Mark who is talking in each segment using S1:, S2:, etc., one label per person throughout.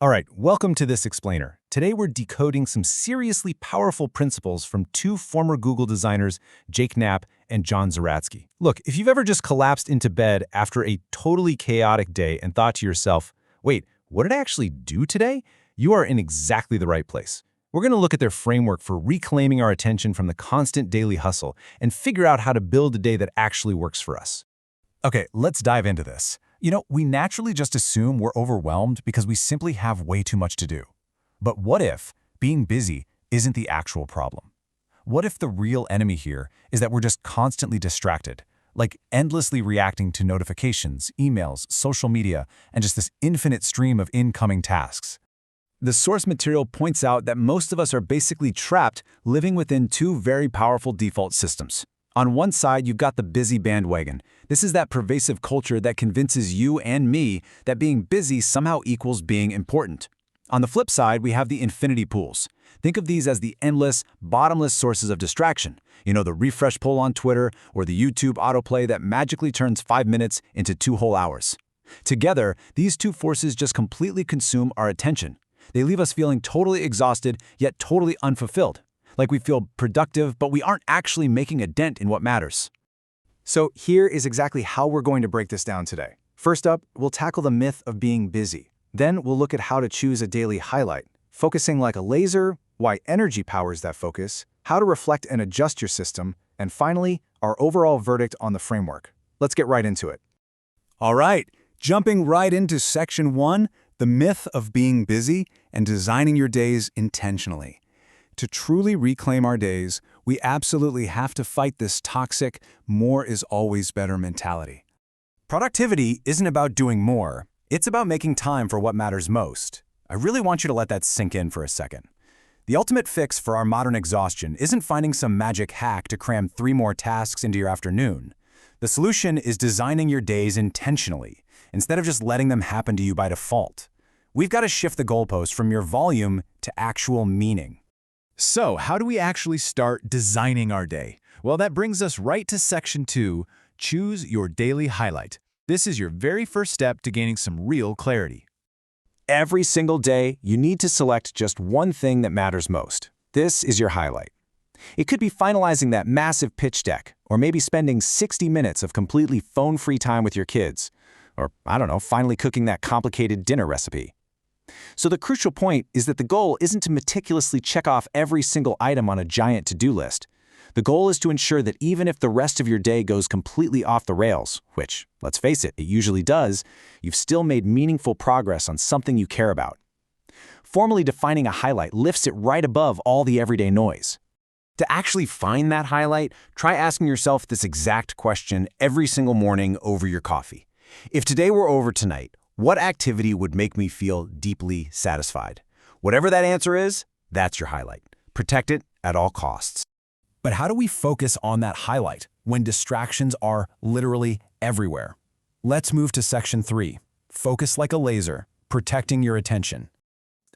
S1: All right, welcome to this explainer. Today we're decoding some seriously powerful principles from two former Google designers, Knapp and John Zeratsky. Look, if you've ever just collapsed into bed after a totally chaotic day and thought to yourself, wait, what did I actually do today? You are in exactly the right place. We're going to look at their framework for reclaiming our attention from the constant daily hustle and figure out how to build a day that actually works for us.
S2: Okay, let's dive into this. We naturally just assume we're overwhelmed because we simply have way too much to do. But what if being busy isn't the actual problem? What if the real enemy here is that we're just constantly distracted, like endlessly reacting to notifications, emails, social media, and just this infinite stream of incoming tasks?
S1: The source material points out that most of us are basically trapped living within two very powerful default systems. On one side, you've got the busy bandwagon. This is that pervasive culture that convinces you and me that being busy somehow equals being important. On the flip side, we have the infinity pools. Think of these as the endless, bottomless sources of distraction. The refresh poll on Twitter or the YouTube autoplay that magically turns 5 minutes into 2 whole hours. Together, these two forces just completely consume our attention. They leave us feeling totally exhausted, yet totally unfulfilled. Like we feel productive, but we aren't actually making a dent in what matters. So here is exactly how we're going to break this down today. First up, we'll tackle the myth of being busy. Then we'll look at how to choose a daily highlight, focusing like a laser, why energy powers that focus, how to reflect and adjust your system, and finally, our overall verdict on the framework. Let's get right into it.
S2: All right, jumping right into Section 1, the myth of being busy and designing your days intentionally. To truly reclaim our days, we absolutely have to fight this toxic, more is always better mentality. Productivity isn't about doing more, it's about making time for what matters most. I really want you to let that sink in for a second. The ultimate fix for our modern exhaustion isn't finding some magic hack to cram 3 more tasks into your afternoon. The solution is designing your days intentionally, instead of just letting them happen to you by default. We've got to shift the goalpost from your volume to actual meaning.
S3: So, how do we actually start designing our day? Well, that brings us right to Section 2, Choose Your Daily Highlight. This is your very first step to gaining some real clarity.
S1: Every single day, you need to select just one thing that matters most. This is your highlight. It could be finalizing that massive pitch deck, or maybe spending 60 minutes of completely phone-free time with your kids, or, finally cooking that complicated dinner recipe. So the crucial point is that the goal isn't to meticulously check off every single item on a giant to-do list. The goal is to ensure that even if the rest of your day goes completely off the rails, which, let's face it usually does, you've still made meaningful progress on something you care about. Formally defining a highlight lifts it right above all the everyday noise. To actually find that highlight, try asking yourself this exact question every single morning over your coffee. If today were over tonight, what activity would make me feel deeply satisfied? Whatever that answer is, that's your highlight. Protect it at all costs.
S2: But how do we focus on that highlight when distractions are literally everywhere? Let's move to Section 3. Focus like a laser, protecting your attention.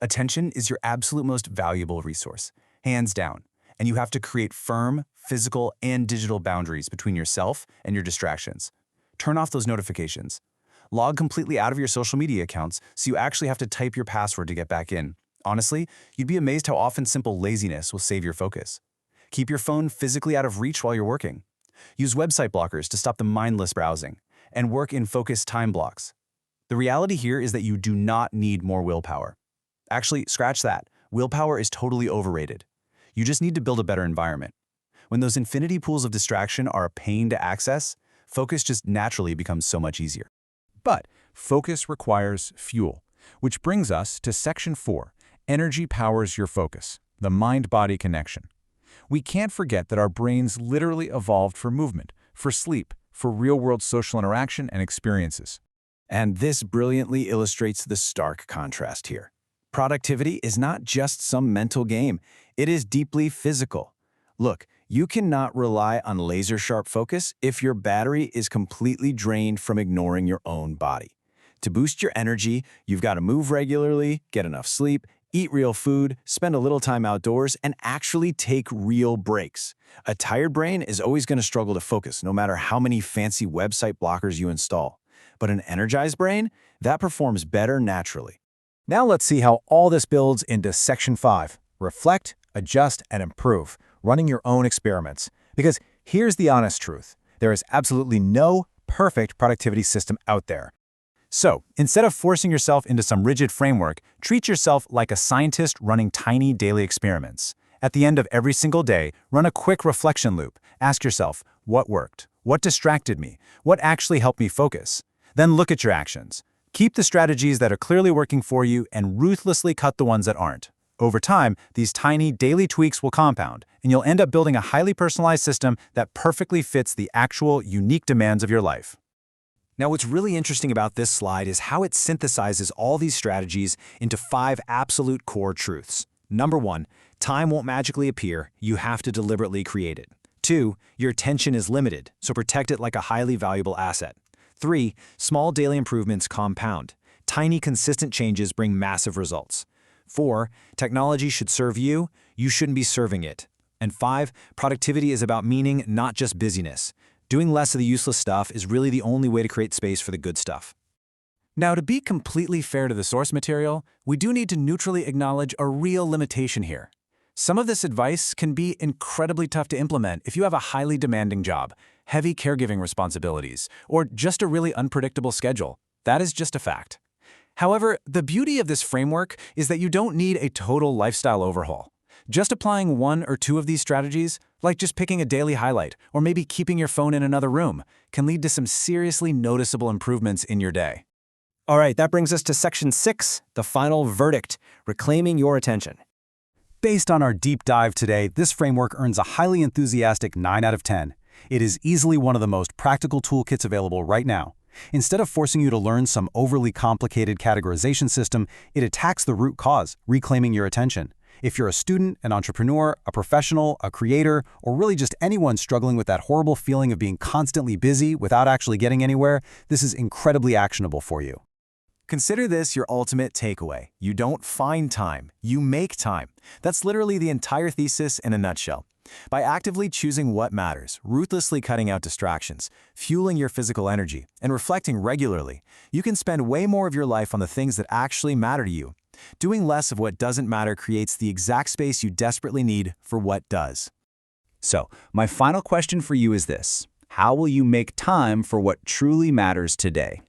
S1: Attention is your absolute most valuable resource, hands down, and you have to create firm, physical, and digital boundaries between yourself and your distractions. Turn off those notifications. Log completely out of your social media accounts so you actually have to type your password to get back in. Honestly, you'd be amazed how often simple laziness will save your focus. Keep your phone physically out of reach while you're working. Use website blockers to stop the mindless browsing, and work in focused time blocks. The reality here is that you do not need more willpower. Actually, scratch that. Willpower is totally overrated. You just need to build a better environment. When those infinity pools of distraction are a pain to access, focus just naturally becomes so much easier.
S2: But focus requires fuel, which brings us to Section 4, Energy Powers Your Focus, the mind-body connection. We can't forget that our brains literally evolved for movement, for sleep, for real-world social interaction and experiences.
S1: And this brilliantly illustrates the stark contrast here. Productivity is not just some mental game, it is deeply physical. Look, you cannot rely on laser-sharp focus if your battery is completely drained from ignoring your own body. To boost your energy, you've got to move regularly, get enough sleep, eat real food, spend a little time outdoors, and actually take real breaks. A tired brain is always going to struggle to focus, no matter how many fancy website blockers you install. But an energized brain, that performs better naturally. Now let's see how all this builds into Section 5. Reflect, adjust, and improve, running your own experiments. Because here's the honest truth. There is absolutely no perfect productivity system out there. So, instead of forcing yourself into some rigid framework, treat yourself like a scientist running tiny daily experiments. At the end of every single day, run a quick reflection loop. Ask yourself, what worked? What distracted me? What actually helped me focus? Then look at your actions. Keep the strategies that are clearly working for you and ruthlessly cut the ones that aren't. Over time, these tiny daily tweaks will compound, and you'll end up building a highly personalized system that perfectly fits the actual, unique demands of your life. Now, what's really interesting about this slide is how it synthesizes all these strategies into 5 absolute core truths. Number 1, time won't magically appear, you have to deliberately create it. 2, your attention is limited, so protect it like a highly valuable asset. 3, small daily improvements compound. Tiny, consistent changes bring massive results. 4, technology should serve you, you shouldn't be serving it. And 5, productivity is about meaning, not just busyness. Doing less of the useless stuff is really the only way to create space for the good stuff. Now, to be completely fair to the source material, we do need to neutrally acknowledge a real limitation here. Some of this advice can be incredibly tough to implement if you have a highly demanding job, heavy caregiving responsibilities, or just a really unpredictable schedule. That is just a fact. However, the beauty of this framework is that you don't need a total lifestyle overhaul. Just applying 1 or 2 of these strategies, like just picking a daily highlight or maybe keeping your phone in another room, can lead to some seriously noticeable improvements in your day. All right, that brings us to Section 6, the final verdict, reclaiming your attention. Based on our deep dive today, this framework earns a highly enthusiastic 9 out of 10. It is easily one of the most practical toolkits available right now. Instead of forcing you to learn some overly complicated categorization system, it attacks the root cause, reclaiming your attention. If you're a student, an entrepreneur, a professional, a creator, or really just anyone struggling with that horrible feeling of being constantly busy without actually getting anywhere, this is incredibly actionable for you. Consider this your ultimate takeaway. You don't find time, you make time. That's literally the entire thesis in a nutshell. By actively choosing what matters, ruthlessly cutting out distractions, fueling your physical energy, and reflecting regularly, you can spend way more of your life on the things that actually matter to you. Doing less of what doesn't matter creates the exact space you desperately need for what does. So, my final question for you is this: how will you make time for what truly matters today?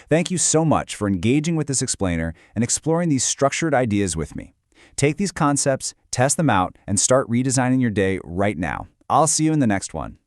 S1: Thank you so much for engaging with this explainer and exploring these structured ideas with me. Take these concepts, test them out, and start redesigning your day right now. I'll see you in the next one.